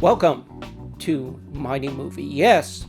Welcome to MightyMovie. Yes,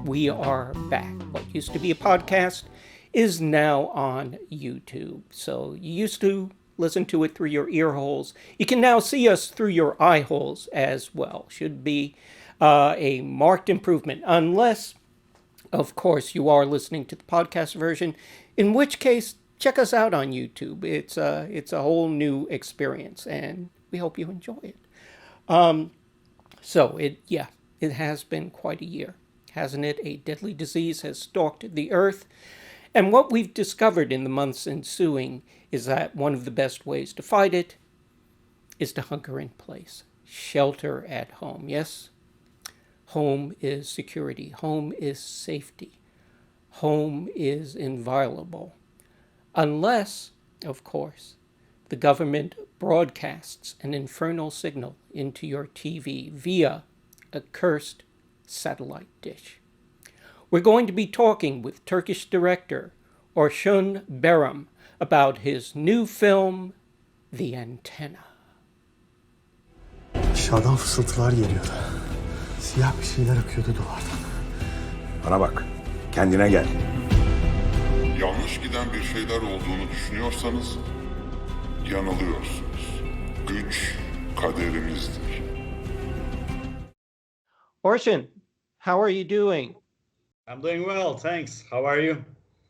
we are back. What used to be a podcast is now on YouTube. So you used to listen to it through your ear holes. You can now see us through your eye holes as well. Should be a marked improvement, unless, of course, you are listening to the podcast version, in which case, check us out on YouTube. It's a whole new experience, and we hope you enjoy it. So it has been quite a year, hasn't it? A deadly disease has stalked the earth, and what we've discovered in the months ensuing is that one of the best ways to fight it is to hunker in place, shelter at home. Yes, home is security, home is safety, home is inviolable, unless, of course, the government broadcasts an infernal signal into your TV via a cursed satellite dish. We're going to be talking with Turkish director Orçun Behram about his new film, The Antenna. Aşağıdan fısıltılar geliyordu. Siyah bir şeyler akıyordu duvardan. Bana bak, kendine gel. Yanlış giden bir şeyler olduğunu düşünüyorsanız yanılıyorsunuz. Güç kaderimizdir. Orçun, how are you doing? I'm doing well, thanks. How are you?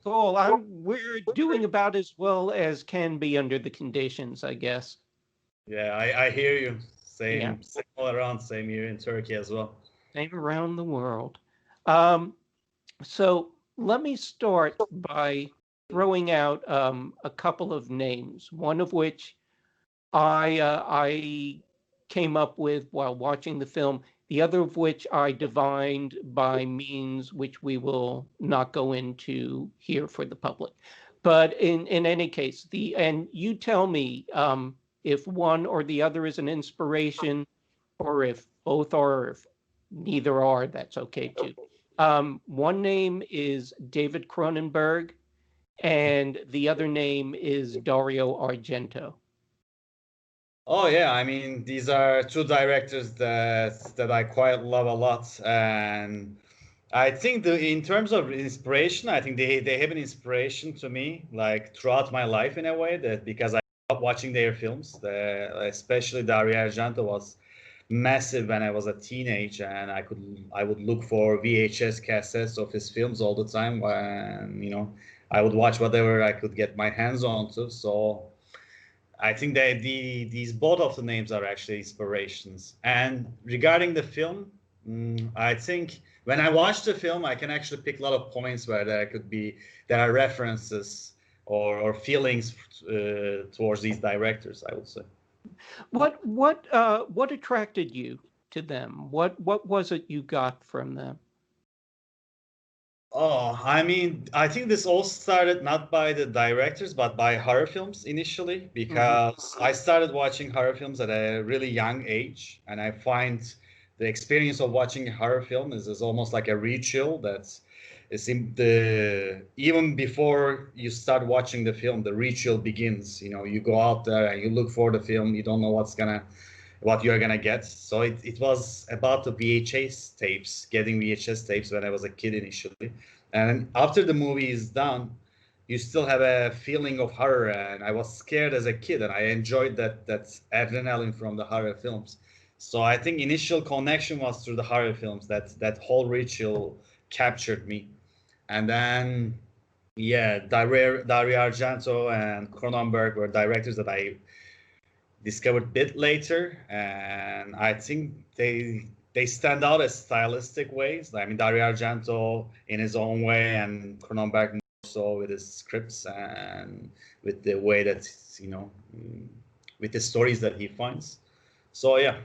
Cool. We're doing about as well as can be under the conditions, I guess. Yeah, I hear you. Same, Yeah. same all around, same here in Turkey as well. Same around the world. So let me start by throwing out a couple of names, one of which I came up with while watching the film, the other of which I divined by means which we will not go into here for the public. But in any case, and you tell me if one or the other is an inspiration, or if both are, or if neither are, that's okay too. One name is David Cronenberg, and the other name is Dario Argento. Oh yeah, I mean these are two directors that I quite love a lot, and I think in terms of inspiration, I think they have an inspiration to me like throughout my life in a way that because I love watching their films, especially Dario Argento was massive when I was a teenager, and I would look for VHS cassettes of his films all the time, and I would watch whatever I could get my hands onto. So I think that these both of the names are actually inspirations. And regarding the film, I think when I watch the film, I can actually pick a lot of points where there are references or feelings towards these directors, I would say. What attracted you to them? What was it you got from them? Oh, I mean, I think this all started not by the directors, but by horror films initially, because I started watching horror films at a really young age, and I find the experience of watching a horror film is almost like a ritual that is even before you start watching the film, the ritual begins. You go out there and you look for the film, you don't know what you're gonna get. So it was about the VHS tapes, getting VHS tapes when I was a kid initially. And after the movie is done, you still have a feeling of horror. And I was scared as a kid, and I enjoyed that adrenaline from the horror films. So I think initial connection was through the horror films. That whole ritual captured me. And then, yeah, Dario Argento and Cronenberg were directors that I discovered a bit later, and I think they stand out as stylistic ways. I mean, Dario Argento in his own way, and Cronenberg more so with his scripts and with the way that with the stories that he finds. So yeah,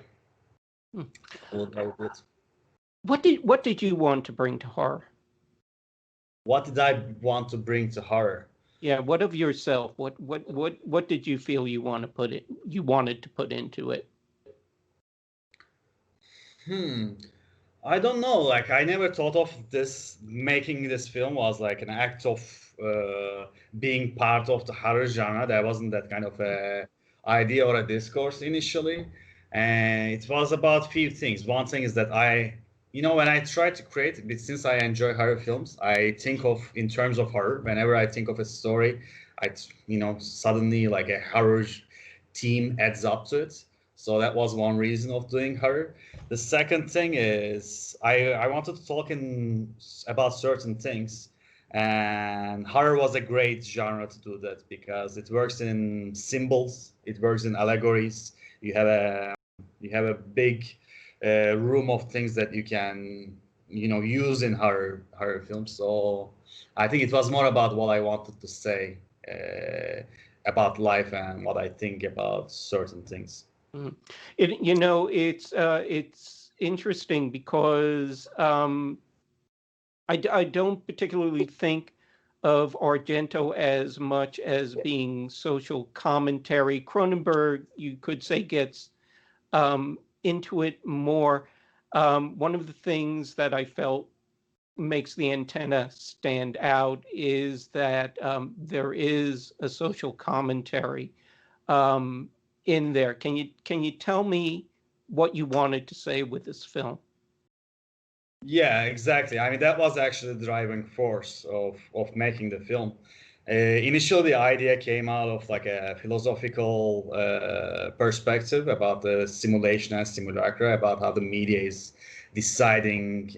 we'll go with it. What did you want to bring to horror? What did I want to bring to horror? Yeah, what of yourself? What did you feel you wanted to put into it? I don't know. Like I never thought of making this film was like an act of being part of the horror genre. There wasn't that kind of a idea or a discourse initially. And it was about few things. One thing is that when I try to create, but since I enjoy horror films, I think of in terms of horror. Whenever I think of a story, suddenly like a horror theme adds up to it. So that was one reason of doing horror. The second thing is I wanted to talk about certain things, and horror was a great genre to do that because it works in symbols, it works in allegories. You have a big room of things that you can use in horror films. So I think it was more about what I wanted to say about life and what I think about certain things. Mhm. It's interesting because I don't particularly think of Argento as much as being social commentary. Cronenberg, you could say, gets into it more. One of the things that I felt makes the antenna stand out is that there is a social commentary in there. Can you tell me what you wanted to say with this film? Yeah, exactly. I mean, that was actually the driving force of making the film. Initially, the idea came out of like a philosophical perspective about the simulation and simulacra, about how the media is deciding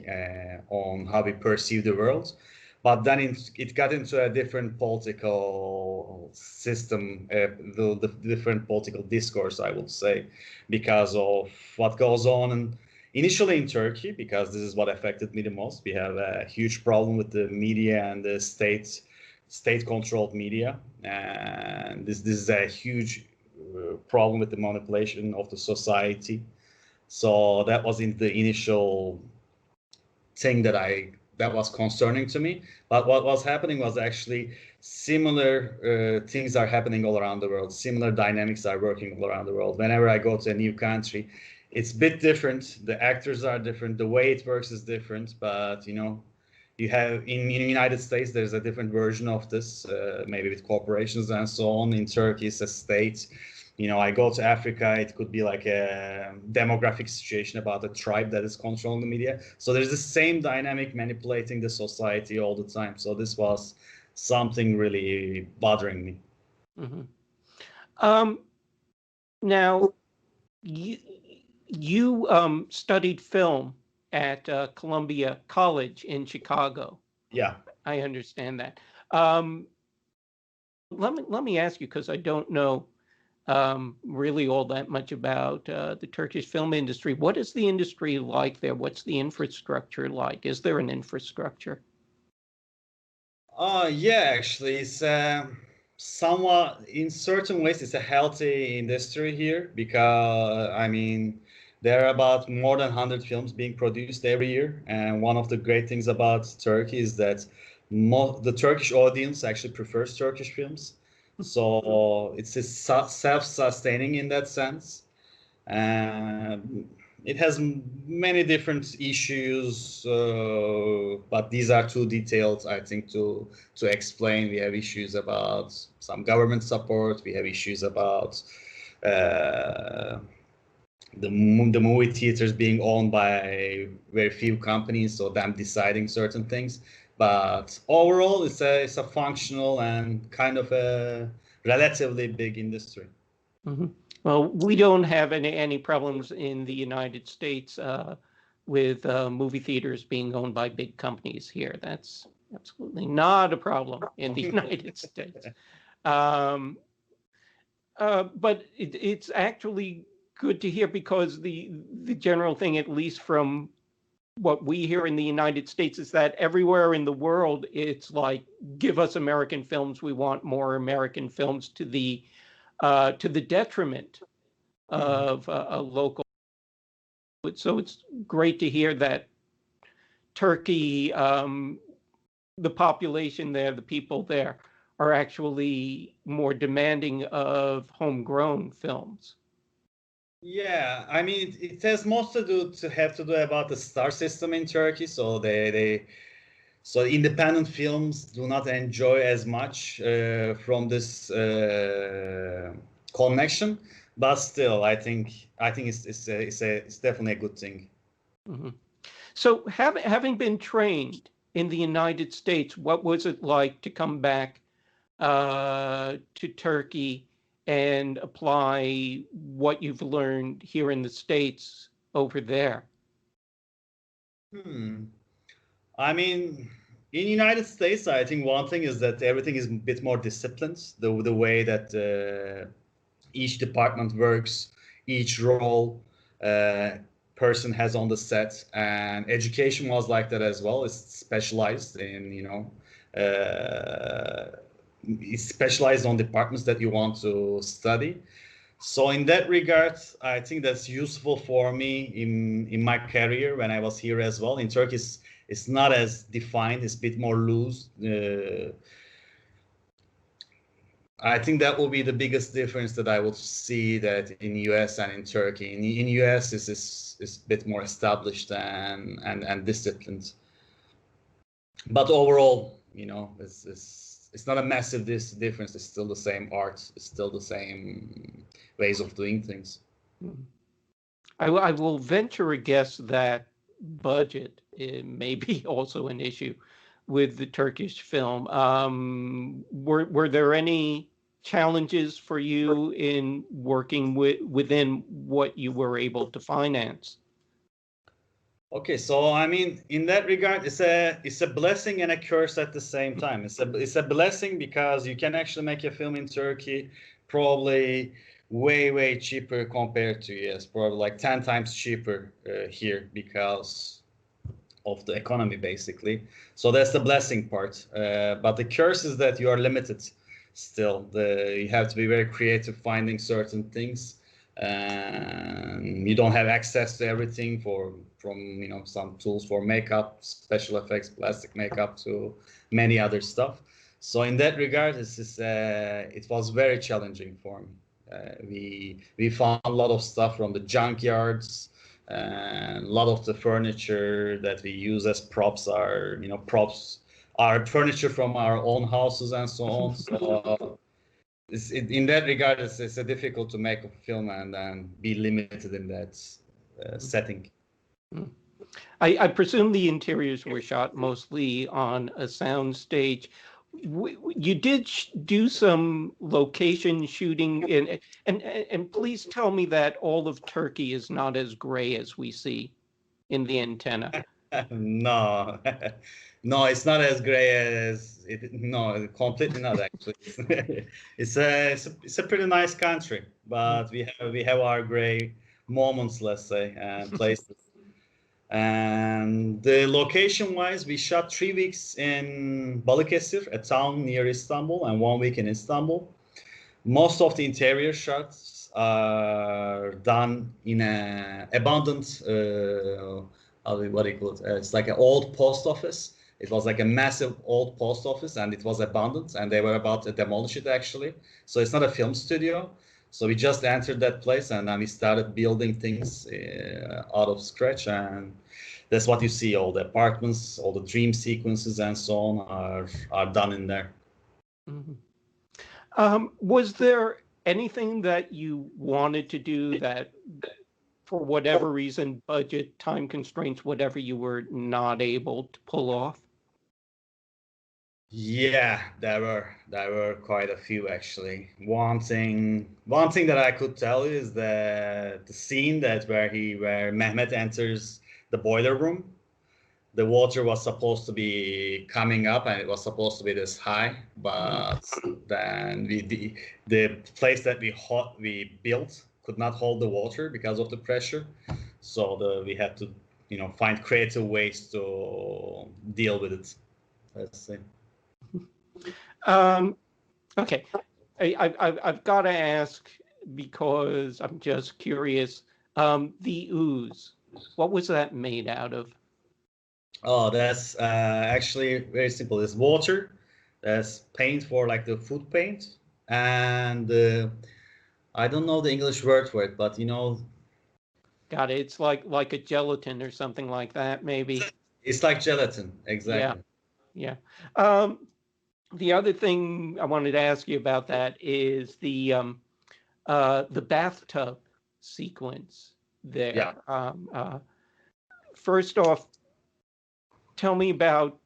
on how we perceive the world. But then it got into a different political system, the different political discourse, I would say, because of what goes on initially in Turkey, because this is what affected me the most. We have a huge problem with the media and the state-controlled media, and this is a huge problem with the manipulation of the society. So that was in the initial thing that was concerning to me. But what was happening was actually similar things are happening all around the world. Similar dynamics are working all around the world. Whenever I go to a new country, it's a bit different. The actors are different. The way it works is different. But you have in the United States, there's a different version of this, maybe with corporations and so on. In Turkey, it's a state. I go to Africa, it could be like a demographic situation about a tribe that is controlling the media. So there's the same dynamic manipulating the society all the time. So this was something really bothering me. Mm-hmm. Now, you studied film at Columbia College in Chicago. Yeah. I understand that. Let me ask you, because I don't know really all that much about the Turkish film industry. What is the industry like there? What's the infrastructure like? Is there an infrastructure? Yeah, actually, it's somewhat, in certain ways, it's a healthy industry here because, I mean, there are about more than 100 films being produced every year. And one of the great things about Turkey is that the Turkish audience actually prefers Turkish films. So it's self-sustaining in that sense. It has many different issues, but these are too detailed, I think, to explain. We have issues about some government support. We have issues about the movie theaters being owned by very few companies, so them deciding certain things. But overall, it's a functional and kind of a relatively big industry. Mm-hmm. Well, we don't have any problems in the United States with movie theaters being owned by big companies here. That's absolutely not a problem in the United States. But it's actually good to hear, because the general thing, at least from what we hear in the United States, is that everywhere in the world, it's like, give us American films. We want more American films, to the detriment of a local. So it's great to hear that Turkey, the population there, the people there, are actually more demanding of homegrown films. Yeah, I mean, it has most to do about the star system in Turkey. So so independent films do not enjoy as much from this connection. But still, I think it's definitely a good thing. Mhm. So, having been trained in the United States, what was it like to come back to Turkey and apply what you've learned here in the States over there? I mean, in United States, I think one thing is that everything is a bit more disciplined. The way that each department works, each role uh, person has on the set, and education was like that as well. It's specialized in, it's specialized on departments that you want to study. So in that regard, I think that's useful for me in my career when I was here as well. In Turkey, it's not as defined; it's a bit more loose. I think that will be the biggest difference that I will see that in US and in Turkey. In US, is a bit more established and disciplined. But overall, it's not a massive difference. It's still the same art. It's still the same ways of doing things. I will venture a guess that budget may be also an issue with the Turkish film. Were there any challenges for you in working within what you were able to finance? Okay, so I mean, in that regard, it's a blessing and a curse at the same time. It's a blessing because you can actually make a film in Turkey probably way cheaper compared to US, probably like 10 times cheaper here because of the economy, basically. So that's the blessing part. But the curse is that you are limited still. You have to be very creative finding certain things. You don't have access to everything from some tools for makeup, special effects, plastic makeup, to many other stuff. So in that regard, it was very challenging for me. We found a lot of stuff from the junkyards, and a lot of the furniture that we use as props are furniture from our own houses and so on. So in that regard, it's difficult to make a film and then be limited in that setting. I presume the interiors were shot mostly on a sound stage. You did do some location shooting and please tell me that all of Turkey is not as gray as we see in the antenna. No, no, it's not as gray as it. No, completely not actually. It's a pretty nice country, but we have our gray moments, let's say, and places. And the location-wise, we shot 3 weeks in Balıkesir, a town near Istanbul, and 1 week in Istanbul. Most of the interior shots are done in a abandoned, what do you call it? It's like an old post office. It was like a massive old post office, and it was abandoned, and they were about to demolish it actually. So it's not a film studio. So we just entered that place, and then we started building things out of scratch, and that's what you see. All the apartments, all the dream sequences, and so on are done in there. Mm-hmm. Was there anything that you wanted to do that, for whatever reason, budget, time constraints, whatever, you were not able to pull off? Yeah, there were quite a few actually. One thing that I could tell you is the scene where Mehmet enters the boiler room. The water was supposed to be coming up, and it was supposed to be this high, but then the place that we built could not hold the water because of the pressure. So we had to find creative ways to deal with it. Let's see. Okay, I've got to ask because I'm just curious. The ooze, what was that made out of? Oh, that's actually very simple. It's water. That's paint for like the food paint, and I don't know the English word for it, but Got it. It's like a gelatin or something like that, maybe. It's like gelatin, exactly. Yeah. The other thing I wanted to ask you about that is the the bathtub sequence there. Yeah. First off, tell me about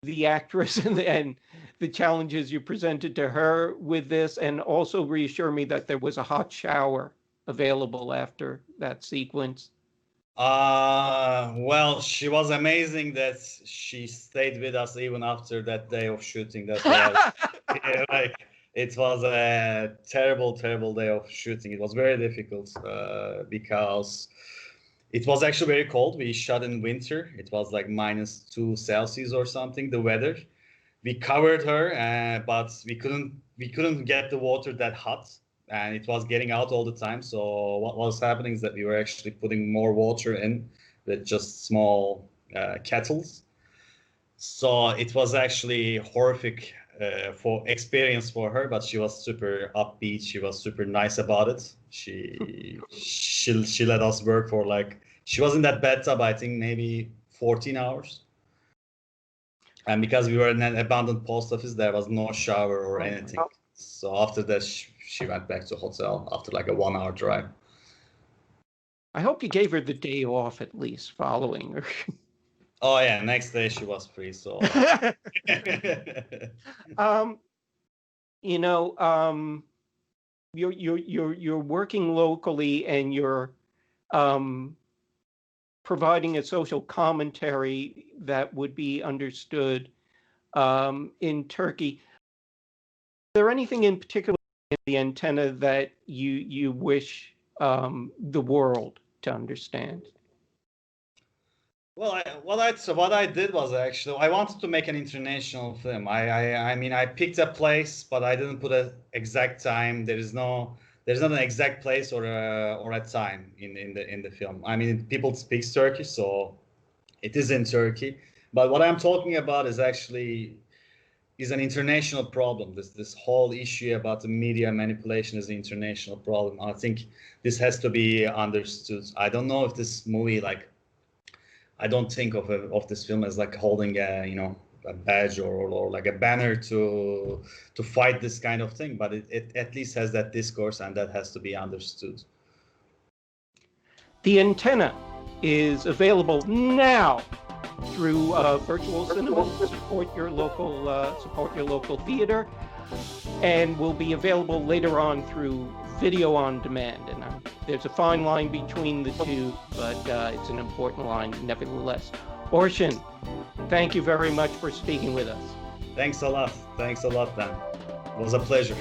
the actress and the challenges you presented to her with this, and also reassure me that there was a hot shower available after that sequence. Well, she was amazing that she stayed with us even after that day of shooting. That's why, yeah, like, it was a terrible, terrible day of shooting. It was very difficult because it was actually very cold. We shot in winter. It was like -2 Celsius or something, the weather. We covered her, but we couldn't get the water that hot, and it was getting out all the time. So what was happening is that we were actually putting more water in with just small kettles. So it was actually horrific for experience for her, but she was super upbeat. She was super nice about it. She let us work for like, she was in that bathtub, I think maybe 14 hours. And because we were in an abandoned post office, there was no shower or anything. So after that, she went back to hotel after like a 1-hour drive. I hope you gave her the day off at least following her. Oh yeah, next day she was free. So you know, you're working locally, and you're providing a social commentary that would be understood in Turkey. Is there anything in particular in the antenna that you wish the world to understand? Well, what I did was actually I wanted to make an international film. I mean I picked a place, but I didn't put an exact time. There's not an exact place or a time in the film. I mean, people speak Turkish, so it is in Turkey. But what I'm talking about is an international problem. This whole issue about the media manipulation is an international problem. I think this has to be understood. I don't know if this movie, like, I don't think of this film as like holding a badge or like a banner to fight this kind of thing, but it at least has that discourse, and that has to be understood. The Antenna is available now through virtual cinema. Support your local theater, and will be available later on through video on demand. And there's a fine line between the two, but it's an important line nevertheless. Orçun, thank you very much for speaking with us. Thanks a lot, Dan. It was a pleasure.